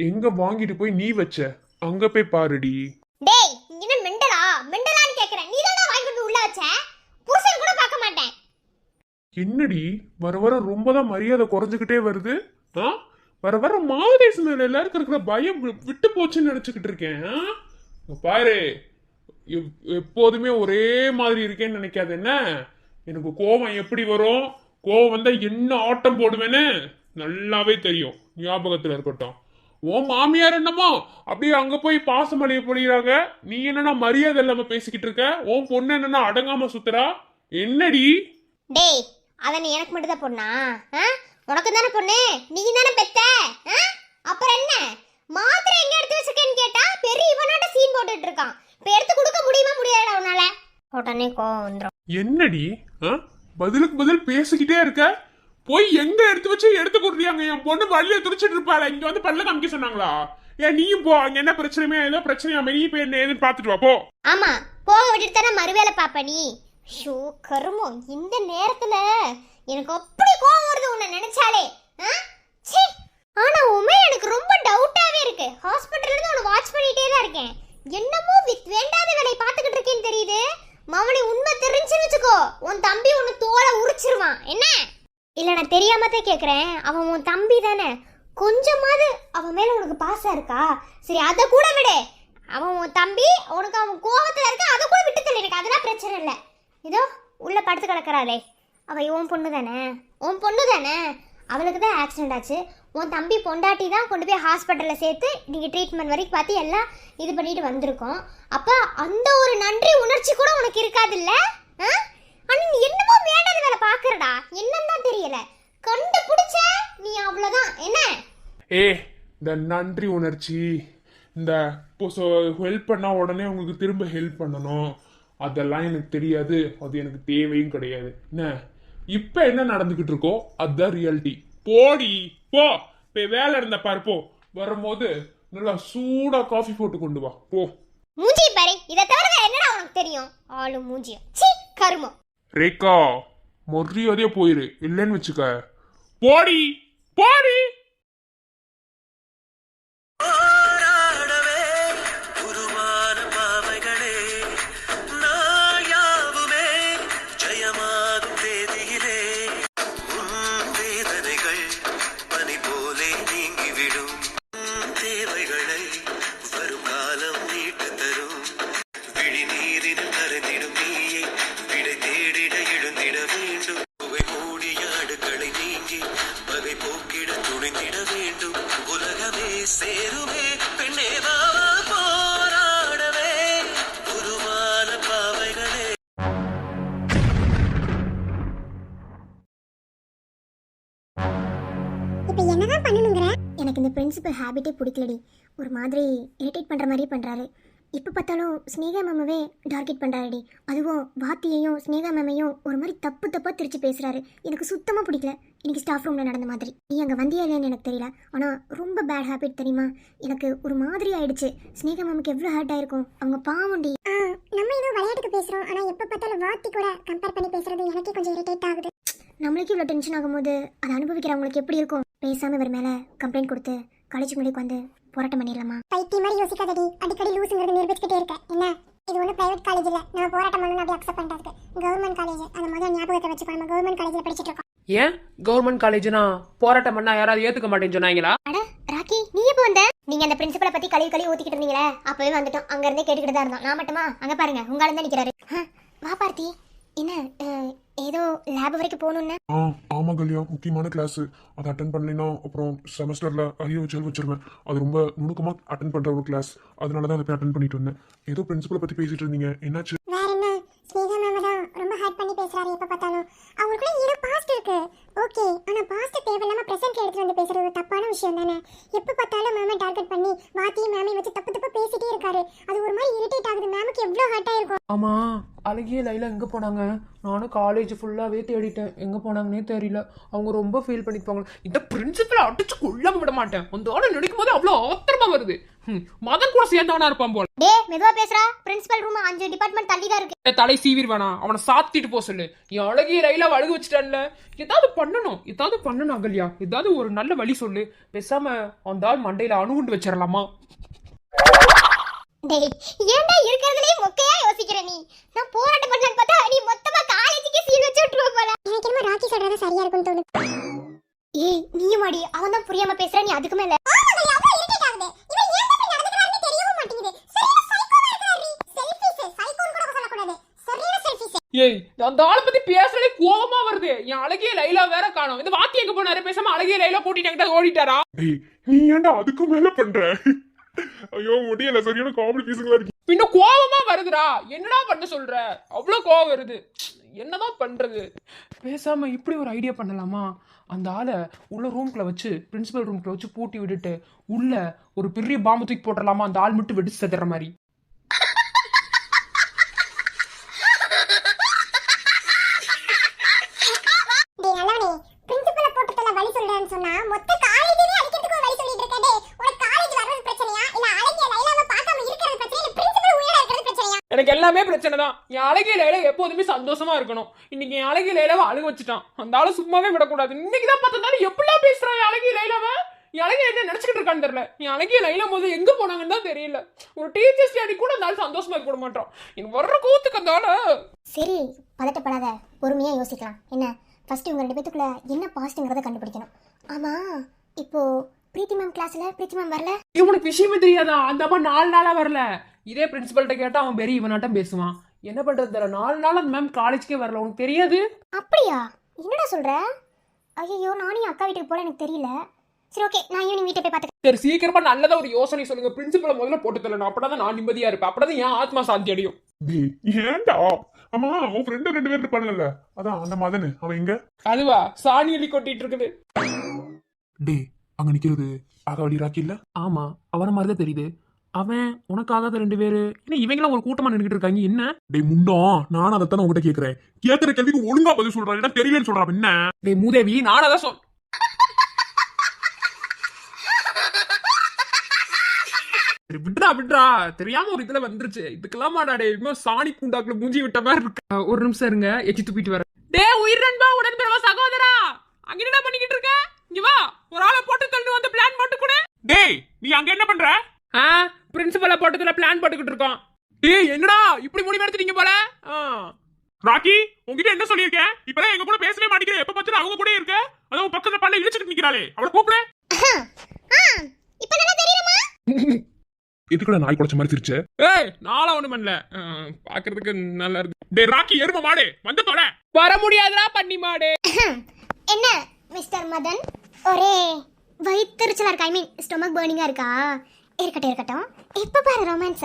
எங்க வாங்கிட்டு போய் நீ வச்ச அங்க போய் பாருடி. டேய் நீ என்ன மெண்டலா? மெண்டலான்னு கேக்குறேன். நீ தான வாங்கி கொண்டு உள்ள வச்ச. புருஷன் கூட பார்க்க மாட்டேன். என்னடி வர வர ரொம்ப தான் மரியாதை குறைஞ்சுக்கிட்டே வருது. வர வர மாதேஷ் மேல எல்லாருக்கும் இருக்கிற பயம் விட்டு போச்சுன்னு நினைச்சுக்கிட்டு இருக்கேன். பாரு, எப்போதுமே ஒரே மாதிரி இருக்கேன்னு நினைக்காது என்ன? எனக்கு கோபம் எப்படி வரும், கோபம் வந்தா என்ன ஆட்டம் போடுவேன்னு நல்லாவே தெரியும். ஞாபகத்துல இருக்கட்டும். உன் மாமியார் என்னமோ அப்படியே அங்க போய் பாசமலைய பொழிகிறாங்க. நீ என்னன்னா மரியாதை இல்லாம பேசிக்கிட்டு இருக்க. உன் பொண்ணு என்னன்னா அடங்காம சுத்துறா. என்னடி? டேய் அத நீ எனக்கு மட்டும் தான் பொண்ணா? உனக்கு தானே பொண்ணு, நீ தானே பெத்த. அப்புறம் என்ன மாத்திரை எங்க எடுத்து வச்சிருக்கேன்னு கேட்டா பெரிய இவனோட சீன் போட்டுட்டு இருக்கான். இப்ப எடுத்து கொடுக்க முடியுமா முடியாதா உன்னால? உடனே கோவம் வந்துரும். என்னடி பதிலுக்கு பதில் பேசிக்கிட்டே இருக்க? போய் எங்க எடுத்து வச்சு எடுத்து கொடுத்தியாங்க? என் பொண்ணு வழியில துடிச்சிட்டு இருப்பாள, இங்க வந்து பல்ல காமிக்க சொன்னாங்களா? ஏன் நீயும் போ, அங்க என்ன பிரச்சனையுமே ஏதோ பிரச்சனையாம நீ போய் என்ன ஏதுன்னு பாத்துட்டு வா போ. ஆமா, போக விட்டுட்டு தானே மறுவேளை பாப்ப நீ. ஷோ கருமோ, இந்த நேரத்துல எனக்கு அப்படி கோவம் வருது உன்னை நினைச்சாலே. ஆனா உண்மை எனக்கு ரொம்ப டவுட்டாவே இருக்கு. ஹாஸ்பிட்டல்ல இருந்து உன்னை வாட்ச் பண்ணிட்டே தான் இருக்கேன். என்னமோ வேண்டாத வேலையை பார்த்துக்கிட்டு இருக்கேன்னு தெரியுது. மவனி உண்மை தெரிஞ்சுன்னு வச்சுக்கோ, உன் தம்பி உன்னை தோலை உரிச்சிருவான் என்ன? இல்ல நான் தெரியாம தான் கேக்குறேன். அவன் உன் தம்பி தானே, கொஞ்சமாவது அவன் மேல உனக்கு பாசம் இருக்கா? சரி அதை கூட விடு. அவன் உன் தம்பி, உனக்கு அவன் கோவத்துல இருக்க, அதை கூட விட்டு தள்ளி. எனக்கு அதெல்லாம் பிரச்சனை இல்லை. இதோ உள்ள படுத்து கிடக்குறாளே, அவ உன் பொண்ணு தானே, உன் பொண்ணு தானே. அவளுக்கு தான் ஆக்சிடென்ட் ஆச்சு. உன் தம்பி பொண்டாட்டி தான் கொண்டு போய் ஹாஸ்பிட்டலில் சேர்த்து நீங்கள் ட்ரீட்மெண்ட் வரைக்கும் பார்த்து எல்லாம் இது பண்ணிட்டு வந்திருக்கோம். அப்போ அந்த ஒரு நன்றி உணர்ச்சி கூட உனக்கு இருக்காதுல்ல? ஆனால் நீ என்னமோ வேண்டாத வேலை பார்க்குறடா. என்னன்னு தான் தெரியல. கண்டுபிடிச்ச நீ அவ்வளோதான் என்ன? இந்த நன்றி உணர்ச்சி, இந்த ஹெல்ப் பண்ணா உடனே உங்களுக்கு திரும்ப ஹெல்ப் பண்ணணும், அதெல்லாம் எனக்கு தெரியாது. அது எனக்கு தேவையும் கிடையாது. என்ன இப்ப என்ன நடந்துகிட்டு இருக்கோ அதுதான் ரியாலிட்டி. போடி போ, போய் வேலை இருந்த பாரு போ. வரும்போது நல்லா சூடா காஃபி போட்டு கொண்டு வா போ. மூஞ்சி பாரு, இதை தவிர என்னடா உனக்கு தெரியும்? ஆளு மூஞ்சியும் சீ கருமம். ரேகா மொரியாதையா போயிரு, இல்லைன்னு வச்சுக்க. போடி போடி. இப்போ என்னதான் பண்ணணுங்கிற? எனக்கு இந்த பிரின்சிபல் ஹேபிட்டே பிடிக்கலடி. ஒரு மாதிரி இரிட்டேட் பண்ணுற மாதிரி பண்ணுறாரு. இப்போ பார்த்தாலும் ஸ்னேகா மேமவே டார்கெட் பண்ணுறாருடி. அதுவும் வாத்தியையும் ஸ்னேகா மேமையும் ஒரு மாதிரி தப்பு தப்பாக திருச்சி பேசுகிறாரு. எனக்கு சுத்தமாக பிடிக்கல. இன்னைக்கு ஸ்டாஃப் ரூமில் நடந்த மாதிரி. நீ அங்கே வந்தியா இல்லைன்னு எனக்கு தெரியல, ஆனால் ரொம்ப பேட் ஹேபிட் தெரியுமா? எனக்கு ஒரு மாதிரி ஆயிடுச்சு. ஸ்னேகா மேமுக்கு எவ்வளோ ஹர்ட் ஆயிருக்கும். அவங்க பாவண்டி. நம்ம ஏதோ விளையாட்டுக்கு பேசுகிறோம், ஆனால் எப்போ பார்த்தாலும் வாத்தி கூட கம்பேர் பண்ணி பேசுறது எனக்கே கொஞ்சம் இரிட்டேட் ஆகுது. நம்மளுக்கு இவ்வளோ டென்ஷன் ஆகும்போது அதை அனுபவிக்கிறவங்களுக்கு எப்படி இருக்கும்? பேசாமல் இவர் மேலே கம்ப்ளைண்ட் கொடுத்து காலேஜ் முன்னாடி வந்து போராட்டம் பண்ணிடலாமா? பைத்திய மாதிரி யோசிக்காதடி. அடிக்கடி லூசுங்கிறது நிரூபிச்சுக்கிட்டே இருக்க என்ன? இது ஒன்றும் பிரைவேட் காலேஜ் இல்லை, நம்ம போராட்டம் பண்ணணும் அப்படி அக்செப்ட் பண்ணுறதுக்கு. கவர்மெண்ட் காலேஜ், அதை முதல் ஞாபகத்தை வச்சுக்கோ. நம்ம கவர்மெண்ட் காலேஜில் படிச்சுட்டு இருக்கோம். ஏன் கவர்மெண்ட் காலேஜ்னா போராட்டம் பண்ணா யாராவது ஏத்துக்க மாட்டேன்னு சொன்னாங்களா? அட ராக்கி, நீ எப்போ வந்த? நீங்க அந்த பிரின்சிபலை பத்தி கழுவி ஊத்திக்கிட்டு இருந்தீங்களே, அப்பவே வந்துட்டோம். அங்க இருந்தே கேட்டுக்கிட்டு தான் இருந்தோம். நான் மட்டுமா? அங்க பாருங்க, உங்க ஆளு தான் நிக்கிறாரு. வா பார்த்தி. என்ன ஏதோ லேப் வரைக்கும் போகணும்னு? ஆமா கல்யா, முக்கியமான கிளாஸ். அதை அட்டன் பண்ணலைன்னா அப்புறம் செமஸ்டர்ல அரிய வச்சிருவேன். அது ரொம்ப நுணுக்கமா அட்டன் பண்ற ஒரு கிளாஸ். அதனாலதான் அதை போய் அட்டன் பண்ணிட்டு வந்தேன். ஏதோ பிரின்சிபலை பத்தி பேசிட்டு இருந்தீங்க, என்னாச்சு? வேற என்ன, ஸ்னேகா மேம் தான் ரொம்ப ஹர்ட் பண்ணி பேசுறாரு எப்ப பார்த்தாலும். அவங்களுக்குள்ள ஏதோ பாஸ்ட் இருக்கு, ஓகே. ஆனா பாஸ்ட் தேவையில்லாம பிரசன்ட்ல எடுத்து வந்து பேசுறது ஒரு தப்பான விஷயம் தானே? எப்ப பார்த்தாலும் மேமை டார்கெட் பண்ணி வாத்தியும் மேமை வச்சு தப்பு தப்பா பேசிட்டே இருக்காரு. அது ஒரு மாதிரி இரிட்டேட் ஆகுது. மேமுக்கு எவ்வளவு ஹர்ட் ஆயிருக்கும். ஆமா, அழகிய லைலா எங்க போனாங்க? நானும் காலேஜ் ஃபுல்லாவே தேடிட்டேன், எங்க போனாங்கன்னே தெரியல. அவங்க ரொம்ப ஃபீல் பண்ணிப்பாங்க. இந்த பிரின்சிபல் அடிச்சு கொள்ளாம விட மாட்டேன். அந்த ஆளை நினைக்கும் போது அவ்வளவு ஆத்திரமா வருது. மதன் கூட சேர்ந்தவனா இருப்பான் போல. டே மெதுவா பேசுறா. பிரின்சிபல் ரூம் 5 டிபார்ட்மெண்ட் தள்ளி தான் இருக்கு. தலை சீவிர் வேணாம், அவனை சாத்திட்டு போ சொல்லு. என் அழகிய லைலா அழுக வச்சுட்டான்ல. ஏதாவது பண்ணணும் அகல்யா. ஏதாவது ஒரு நல்ல வழி சொல்லு. பேசாம அந்த ஆள் மண்டையில அணுகுண்டு வச்சிடலாமா? டேய், ஏன்டா இருக்கிறதுலயே மொக்கையா யோசிக்கிற நீ? நான் போராட்டம் பண்ணலான்னு பார்த்தா நீ மொத்தமா காலேஜுக்கே சீல் வச்சு விட்டுருவ போல. எனக்கு என்னமோ ராக்கி சொல்றது சரியா இருக்கும்னு தோணுது. ஏய் நீயும் மாடி, அவன் தான் புரியாம பேசுற, நீ அதுக்கு மேல. ஏய், அந்த ஆளை பத்தி பேசுறதே கோவமா வருது. என் அழகிய லைலா வேற காணோம். இந்த வாத்தி எங்க போனாரு? பேசாம அழகிய லைலா கூட்டிட்டு ஓடிட்டாரா? டேய், நீ ஏன்டா அதுக்கு மேல பண்ற? ஐயோ முடியல, சரியான காமெடி பீஸுங்களா இருக்கு. பின்ன கோவமா வருதுடா. என்னடா பண்ண சொல்ற? அவ்வளவு கோவம் வருது. என்னதான் பண்றது? பேசாம இப்படி ஒரு ஐடியா பண்ணலாமா? அந்த ஆளை உள்ள ரூம்குள்ள வச்சு, பிரின்சிபல் ரூம்குள்ள வச்சு பூட்டி விட்டுட்டு உள்ள ஒரு பெரிய பாம்பு தூக்கி போட்டுடலாமா? அந்த ஆள் மட்டும் வெடிச்சு செத்துற மாதிரி. எனக்கு எல்லாமே பிரச்சனை தான். என் அழகிய லைலா எப்போதுமே சந்தோஷமா இருக்கணும். இன்னைக்கு என் அழகிய லைலாவை அழுக வச்சுட்டான். அந்த ஆளை சும்மாவே விடக்கூடாது. இன்னைக்குதான் பார்த்தாலும் எப்படிலாம் பேசுறான் என் அழகிய லைலாவை. என் அழகிய என்ன நினைச்சுக்கிட்டு இருக்கான்னு தெரியல. என் அழகிய லைலா போது எங்க போனாங்கன்னு தான் தெரியல. ஒரு டீச்சர்ஸ் டேடி கூட அந்த ஆள் சந்தோஷமா இருக்க மாட்டான். எனக்கு வர்ற கோத்துக்கு அந்த ஆளை. சரி, பதட்டப்படாத, பொறுமையா யோசிக்கலாம். என்ன, ஃபர்ஸ்ட் இவங்க 2 பேத்துக்குள்ள என்ன பாஸ்ட்ங்கிறத கண்டுபிடிக்கணும். ஆமா, இப்போ பிரீத்தி மேம் கிளாஸ்ல பிரீத்தி மேம் வரல. இவனுக்கு விஷயமே தெரியாதா? அந்த அம்மா 4 நாளா வரல. இதே பிரின்சிபல்கிட்ட கேட்டா அவன் பெரிய இவனாட்டம் பேசுவான். என்ன பண்றது தெரியல. 4 நாள் அந்த மேம் காலேஜ்க்கே வரல. உனக்கு தெரியாது? அப்படியா? என்னடா சொல்ற? ஐயோ, நானும் அக்கா வீட்டுக்கு போல, எனக்கு தெரியல. சரி ஓகே, நான் ஈவினிங் வீட்டை போய் பார்த்துக்கிறேன். சரி, சீக்கிரமா நல்லதா ஒரு யோசனை சொல்லுங்க. பிரின்சிபலை முதல்ல போட்டு தரணும். அப்பதான் நான் நிம்மதியா இருப்பேன். அப்பதான் என் ஆத்மா சாந்தி அடையும். டேய் ஏன்டா? ஆமா, உன் ஃப்ரெண்டு 2 பேர் இருப்பானுங்கல்ல, அதான் அந்த மதனு, அவன் எங்க? அதுவா, சாணி அள்ளி கொட்டிட்டு இருக்குது. டேய், அங்க நிக்கிறது ஆகாவடி ராக்கி இல்ல? ஆமா, அவன மாதிரிதான் தெரியுது. அவன் உனக்காகாத 2 பேரு. என்ன இவங்கெல்லாம் ஒரு கூட்டமா நின்றுட்டு இருக்காங்க? என்ன? டேய் முண்டோ, நானும் அதைத்தானே உங்ககிட்ட கேக்குறேன். கேக்குற கேள்விக்கு ஒழுங்கா பதில் சொல்றான், என்ன தெரியலன்னு சொல்றான். என்ன டேய் மூதேவி, நான் அதான் சொல். விட்றா தெரியாம ஒரு இதுல வந்துருச்சு. இதுக்கெல்லாம் மாடாடே இன்னும் சாணி பூண்டாக்குல மூஞ்சி விட்ட மாதிரி இருக்கு. ஒரு நிமிஷம் இருங்க, எச்சி துப்பிட்டு வரேன். டே உயிர் நண்பா, உடன்பிறவா சகோதரா, அங்க என்ன பண்ணிக்கிட்டு இருக்க? இங்க வா, ஒரு ஆளை போட்டு தள்ளு, வந்து பிளான் போட்டு கூட. டேய் நீ அங்க என்ன பண்ற? பிரின்சிபலை போட்டதுல பிளான் போட்டுக்கிட்டு இருக்கோம். டேய் என்னடா இப்படி முடிவு எடுத்துட்டீங்க போல? ராக்கி, உங்ககிட்ட என்ன சொல்லியிருக்கேன்? இப்பதான் எங்க கூட பேசவே மாட்டேங்கிற. எப்ப பார்த்தாலும் அவங்க கூட இருக்க. அதான் பக்கத்துல பல்ல இழுச்சிட்டு நிக்கிறாளே, அவளை கூப்பிடு. இப்போ நல்லா தெரியுமா? இதுக்குள்ள நாய் குறைச்ச மாதிரி சிரிச்ச. ஏய், நாளா ஒண்ணு பண்ணல. பாக்குறதுக்கு நல்லா இருக்கு. டேய் ராக்கி, எரும மாடு வந்து தொட. வர முடியாதுடா பண்ணி மாடு. என்ன மிஸ்டர் மதன், ஒரே வயிற்றுச்சலா இருக்கா? ஐ மீன் ஸ்டொமக் பர்னிங்கா இருக்கா? இருக்கட்டும். இப்ப பாரு ரொமான்ஸ்.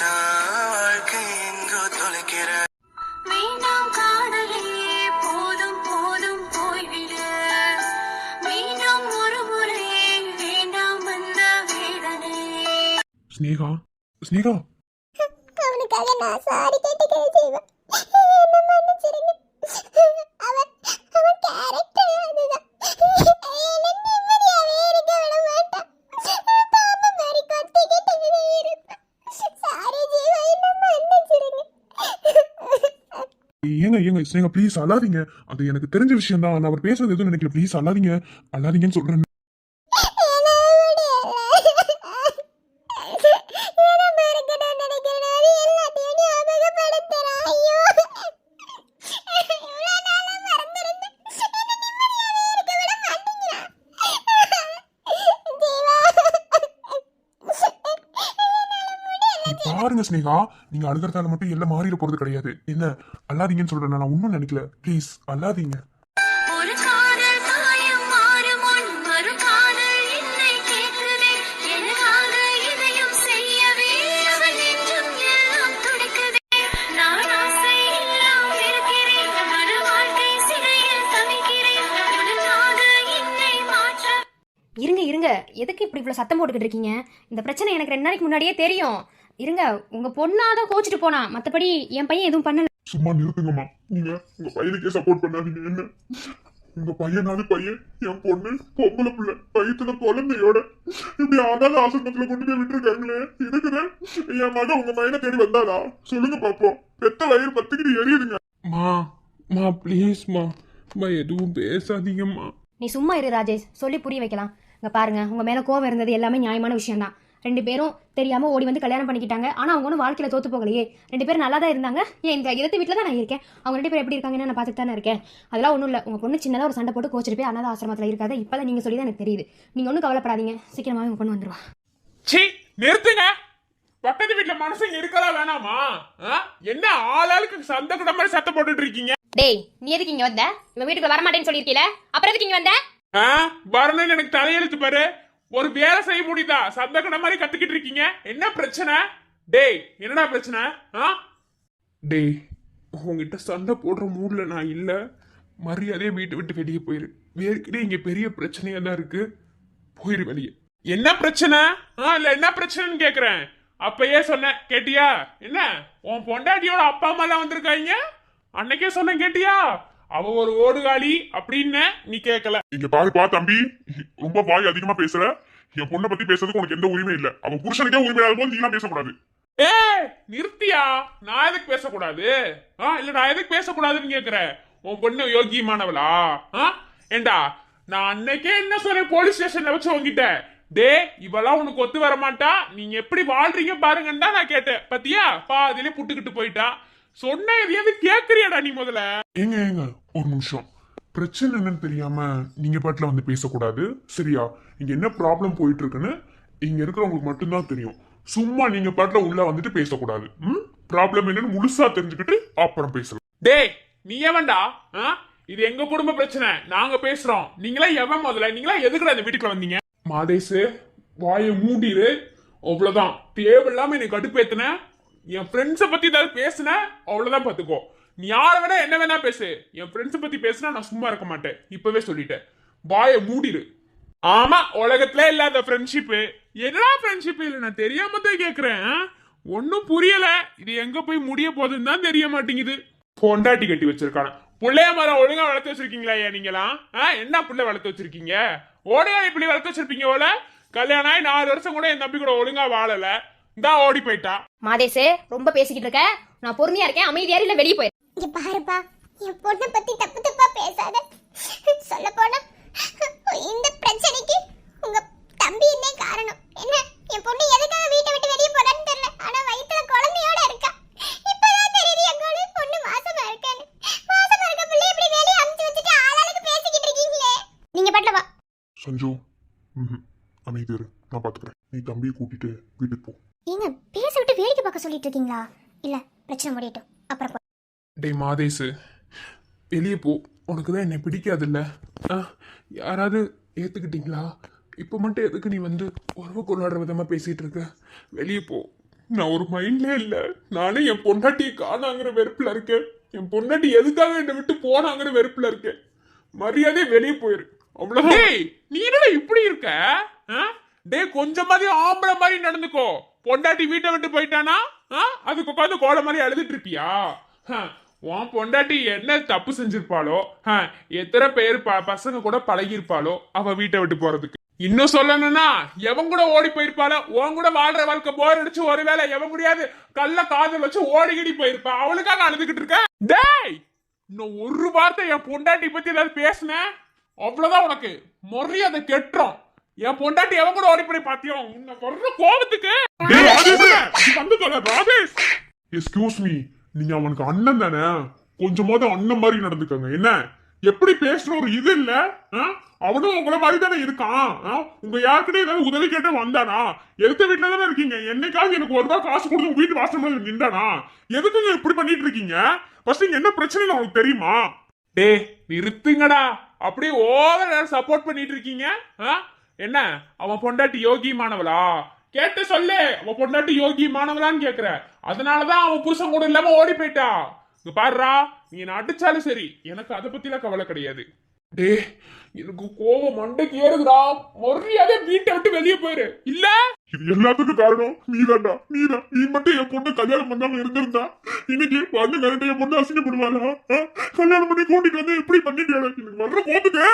நான் வாழ்க்கை எங்கோ தொலைக்கிற மீண்டும் காதலே போதும் போதும் போய்விடு மீண்டும் ஒரு முறை வேண்டாம் வந்த வேதனை ஸ்னேகா ஸ்னேகா அவனுக்காக நான் சாரி கேட்டுக்கே செய்வேன். என்ன மன்னிச்சிருங்க. அவன் கேரக்டர் அதுதான். என்ன நிம்மதியாவே இருக்க விட மாட்டான். பாம்பு மாதிரி கொத்திக்கிட்டு இருப்பான். சாரி ஜீவா, என்ன மன்னிச்சிருங்க. ஏங்க ஸ்னேகா ப்ளீஸ் அழாதீங்க. அது எனக்கு தெரிஞ்ச விஷயம் தான். நான் அவர் பேசுறது எதுவும் நினைக்கல. ப்ளீஸ் அழாதீங்கன்னு சொல்றேன். பாருங்க ஸ்னேகா, நீங்க அழுகிறதால மட்டும் எல்லாம் மாறிட போறது கிடையாது. என்ன அழாதீங்கன்னு சொல்றேன். நான் ஒன்னும் நினைக்கல. ப்ளீஸ் அழாதீங்க. ஒரு காதல் காயம் மாறும் முன் மறு காதல் என்னை கேட்குதே எனக்காக இதையும் செய்யவே அவன் என்றும் எல்லாம் துடிக்குதே நான் ஆசை எல்லாம் இருக்கிறேன் மறு வாழ்க்கை சிறையில் தவிக்கிறேன் உனக்காக என்னை மாற்ற இருங்க எதுக்கு இப்படி இவ்வளோ சத்தம் போட்டுக்கிட்டு இருக்கீங்க? இந்த பிரச்சனை எனக்கு 2 நாளைக்கு முன்னாடியே தெரியும். இருங்க, உங்க பொண்ணாதான் கோச்சிட்டு போனா, மத்தபடி என் பையன் எதுவும் பண்ணல. சும்மா நிறுத்துங்கம்மா. நீங்க உங்க பையனுக்கே சப்போர்ட் பண்ணாதீங்க. என்ன உங்க பையனாவது பையன், என் பொண்ணு பொம்பளை பிள்ளை வயிற்றுல குழந்தையோட இப்படி ஆனாத ஆசிரமத்துல கொண்டு போய் விட்டுருக்காங்களே. இருக்குதான் என் மகன் உங்க பையனை தேடி வந்தாளா? சொல்லுங்க பாப்போம். பெத்த வயிறு பத்துக்கிட்டு எரியுதுங்க. மா ப்ளீஸ்மா எதுவும் பேசாதீங்கம்மா. நீ சும்மா இரு ராஜேஷ், சொல்லி புரிய வைக்கலாம். இங்க பாருங்க, உங்க மேல கோவம் இருந்தது எல்லாமே நியாயமான விஷயம் தான். 2 பேரும் தெரியாம ஓடி வந்து கல்யாணம் பண்ணிக்கிட்டாங்க. ஆனா அவங்க ஒன்றும் வாழ்க்கையில தோத்து போகலையே. 2 பேரும் நல்லா தான் இருந்தாங்க. ஏன் இந்த இடத்து வீட்டில் தான் நான் இருக்கேன். அவங்க 2 பேரும் எப்படி இருக்காங்கன்னு நான் பார்த்துட்டு தானே இருக்கேன். அதெல்லாம் ஒன்றும் இல்லை. உங்க பொண்ணு சின்னதாக ஒரு சண்டை போட்டு கோச்சிட்டு போய் அனாத ஆசிரமத்தில் இருக்காது. இப்பதான் நீங்க சொல்லி தான் எனக்கு தெரியுது. நீங்க ஒன்றும் கவலைப்படாதீங்க, சீக்கிரமாவே உங்க பொண்ணு வந்துருவா. சி நிறுத்துங்க. பக்கத்து வீட்டுல மனுஷங்க இருக்கலாம் வேணாமா? என்ன ஆளாளுக்கு சந்த கூட மாதிரி சத்தம் போட்டுட்டு இருக்கீங்க? டேய், நீ எதுக்கு இங்க வந்த? இவன் வீட்டுக்கு வரமாட்டேன்னு சொல்லியிருக்கீல, அப்புறம் எதுக்கு இங்க வந்த? வரணும்னு எனக்கு தலையெழுத்து பாரு. ஒரு வேலை செய்ய முடியுதா? சந்த கடை மாதிரி கத்துக்கிட்டு இருக்கீங்க. என்ன பிரச்சனை? டேய், என்னடா பிரச்சனை? டேய், உங்ககிட்ட சண்டை போடுற மூட்ல நான் இல்ல. மரியாதையை வீட்டு விட்டு வெளியே போயிரு. வேறுக்கிட்டே இங்க பெரிய பிரச்சனையா தான் இருக்கு. போயிரு வெளியே. என்ன பிரச்சனை? இல்ல என்ன பிரச்சனைன்னு கேக்குறேன். அப்பயே சொன்னேன், கேட்டியா? என்ன உன் பொண்டாட்டியோட அப்பா அம்மா எல்லாம் வந்திருக்காங்க. அன்னைக்கே சொன்னேன், கேட்டியா? அவ ஒரு ஓடுகாலி அப்படின்னு நீ கேட்கல. இங்க பாருப்பா தம்பி, ரொம்ப வாய் அதிகமா பேசுற. என் பொண்ணை பத்தி பேசுறதுக்கு உனக்கு எந்த உரிமை இல்ல. அவன் புருஷனுக்கே உரிமை இல்லாத போது நீலாம் பேசக்கூடாது. நிறுத்தியா? நான் எதுக்கு பேசக்கூடாது? இல்ல நான் எதுக்கு பேசக்கூடாதுன்னு கேக்குறேன். உன் பொண்ணு யோகியமானவளா? ஏண்டா, நான் அன்னைக்கே என்ன சொன்னேன் போலீஸ் ஸ்டேஷன்ல வச்சு உங்ககிட்ட, டே இவெல்லாம் உனக்கு ஒத்து வர மாட்டா, நீங்க எப்படி வாழ்றீங்க பாருங்கன்னு தான் நான் கேட்டேன். பத்தியா? பாதிலே புட்டுக்கிட்டு போயிட்டா. சொன்ன எதையாவது கேக்குறியாடா நீ முதல்ல? ஏங்க ஒரு நிமிஷம். பிரச்சனை என்னன்னு தெரியாம நீங்க பாட்டுல வந்து பேசக்கூடாது, சரியா? இங்க என்ன ப்ராப்ளம் போயிட்டு இருக்குன்னு இங்க இருக்கிறவங்களுக்கு மட்டும்தான் தெரியும். சும்மா நீங்க பாட்டுல உள்ள வந்துட்டு பேசக்கூடாது. ப்ராப்ளம் என்னன்னு முழுசா தெரிஞ்சுக்கிட்டு அப்புறம் பேசலாம். டேய், நீ எவன்டா? இது எங்க குடும்ப பிரச்சனை, நாங்க பேசுறோம். நீங்களா எவன் முதல்ல? நீங்களா எதுக்குடா இந்த வீட்டுக்குள்ள வந்தீங்க? மாதேசு, வாயை மூடிரு. அவ்வளவுதான். தேவையில்லாம என்னை கடுப்பேத்துன. என் ஃப்ரெண்ட்ஸை பத்தி ஏதாவது பேசுன, அவ்வளவுதான் பாத்துக்கோ. நீ யாரை வேணா என்ன வேணா பேசு. என் ஃப்ரெண்ட்ஸை பத்தி பேசுனா நான் சும்மா இருக்க மாட்டேன். இப்பவே சொல்லிட்டேன். வாயை மூடிரு. ஆமா, உலகத்துல இல்லாத ஃப்ரெண்ட்ஷிப்பு. என்னடா ஃப்ரெண்ட்ஷிப்? இல்லை, நான் தெரியாம தான் கேக்குறேன். ஒன்னும் புரியல. இது எங்க போய் முடிய போகுதுன்னு தான் தெரிய மாட்டேங்குது. பொண்டாட்டி கட்டி வச்சிருக்கான புள்ளைய மரம் ஒழுங்கா வளர்த்து வச்சிருக்கீங்களா? நீங்களாம் என்ன புள்ள வளர்த்து வச்சிருக்கீங்க? ஓடையா இப்படி வளர்த்து வச்சிருப்பீங்க போல. கல்யாணம் ஆகி 4 வருஷம் கூட என் தம்பி கூட ஒழுங்கா வாழல. தான் ஓடி போயிட்டா. மாதேசே, ரொம்ப பேசிக்கிட்டு இருக்க. நான் பொறுமையா இருக்கேன். அமைதியா இல்ல வெளியே போயிரு. இங்க பாருப்பா, என் பொண்ணை பத்தி தப்பு தப்பா பேசாத. சொல்ல போனா இந்த பிரச்சனைக்கு உங்க தம்பி என்ன காரணம். என்ன என் பொண்ணு எதுக்காக வீட்டை விட்டு வெளியே போறான்னு தெரியல. ஆனா வயித்துல குழந்தையோட இருக்கா. இப்பதான் தெரியுது என் பொண்ணு மாசமா இருக்கான்னு. மாசமா இருக்க பிள்ளை இப்படி வெளியே அமுச்சு வச்சுட்டு ஆளாளுக்கு பேசிக்கிட்டு இருக்கீங்களே. நீங்க பாட்டுல வா. சஞ்சு, அமைதி இரு, நான் பாத்துக்கிறேன். நீ தம்பியை கூட்டிட்டு வீட்டுக்கு போ. ஏங்க பேச விட்டு வேடிக்கை பார்க்க சொல்லிட்டு இருக்கீங்களா? இல்ல பிரச்சனை முடியட்டும், அப்புறம் போ. டேய் மாதேசு, வெளியே போ. உனக்கு தான் என்னை பிடிக்காதுல்ல. யாராவது ஏத்துக்கிட்டீங்களா? இப்போ மட்டும் எதுக்கு நீ வந்து உறவு கொண்டாடுற விதமா பேசிட்டு இருக்க? வெளியே போ. நான் ஒரு மைண்ட்லயே இல்ல. நானே என் பொண்டாட்டியை காணாங்கிற வெறுப்புல இருக்கேன். என் பொண்டாட்டி எதுக்காக என்னை விட்டு போனாங்கிற வெறுப்புல இருக்கேன். மரியாதை வெளியே போயிரு, அவ்வளவுதான். டேய் நீ என்னடா இப்படி இருக்க டேய் கொஞ்சமாதி ஆம்பளை மாதிரி நடந்துக்கோ. பொண்டாட்டி வீட்டை விட்டு போயிட்டானா அதுக்கு உட்காந்து கோல மாதிரி அழுதுட்டு இருப்பியா? உன் பொண்டாட்டி என்ன தப்பு செஞ்சிருப்பாளோ, எத்தனை பேர் பசங்க கூட பழகிருப்பாளோ அவ வீட்டை விட்டு போறதுக்கு. இன்னும் சொல்லணும்னா எவன் கூட ஓடி போயிருப்பாளோ, உன் கூட வாழ்ற வாழ்க்கை போர் அடிச்சு ஒருவேளை எவன் முடியாது கள்ள காதல் வச்சு ஓடிக்கிடி போயிருப்பா. அவளுக்காக அழுதுகிட்டு இருக்க. டேய் இன்னும் ஒரு வார்த்தை என் பொண்டாட்டி பத்தி ஏதாவது பேசுனேன் அவ்வளவுதான், உனக்கு மரியாதை கெட்டுரும். என் பொண்டாட்டி எவன் கூட ஓடி போய் பாத்தியோ உன்னை வர்ற கோபத்துக்கு. டேய் ராஜேஷ், நீ வந்து தொலை ராஜேஷ். எக்ஸ்கியூஸ் மீ, நீங்க அவனுக்கு அண்ணன் தானே, கொஞ்சமாவது அண்ணன் மாதிரி நடந்துக்கங்க. என்ன எப்படி பேசுற ஒரு இது இல்ல? அவனும் உங்களை மாதிரி தானே இருக்கான். உங்க யாருக்கிட்ட ஏதாவது உதவி கேட்டு வந்தானா? எதுத்த வீட்டுல தானே இருக்கீங்க. என்னைக்காவது எனக்கு ஒரு ரூபா காசு கொடுத்து உங்க வீட்டு வாசல் நின்றானா? எதுக்குங்க இப்படி பண்ணிட்டு இருக்கீங்க? ஃபர்ஸ்ட் இங்க என்ன பிரச்சனை உங்களுக்கு தெரியுமா? டே நிறுத்துங்கடா, அப்படியே ஓவர் சப்போர்ட் பண்ணிட்டு இருக்கீங்க. என்ன அவன் பொண்டாட்டி யோகி மாணவளா? கேட்டு சொல்லு, அவன் பொண்டாட்டி யோகி மாணவளான்னு கேக்குற. அதனாலதான் அவன் புருஷன் கூட இல்லாம ஓடி போயிட்டா. இங்க பாருடா, நீ என்ன அடிச்சாலும் சரி எனக்கு அதை பத்திலாம் கவலை கிடையாது. டே எனக்கு கோவம் மண்டைக்கு ஏறுதுடா. மரியாதை வீட்டை விட்டு வெளியே போயிரு. இல்ல இது எல்லாத்துக்கும் காரணம் நீதான்டா. நீ மட்டும் என் பொண்ணு கல்யாணம் பண்ணாம இருந்திருந்தா இன்னைக்கு வந்து நேரத்தை என் பொண்ணு அசிங்கப்படுவாளா? கல்யாணம் பண்ணி கூட்டிட்டு வந்து எப்படி பண்ணிட்டு எனக்கு வர்ற கோபத்துக்கு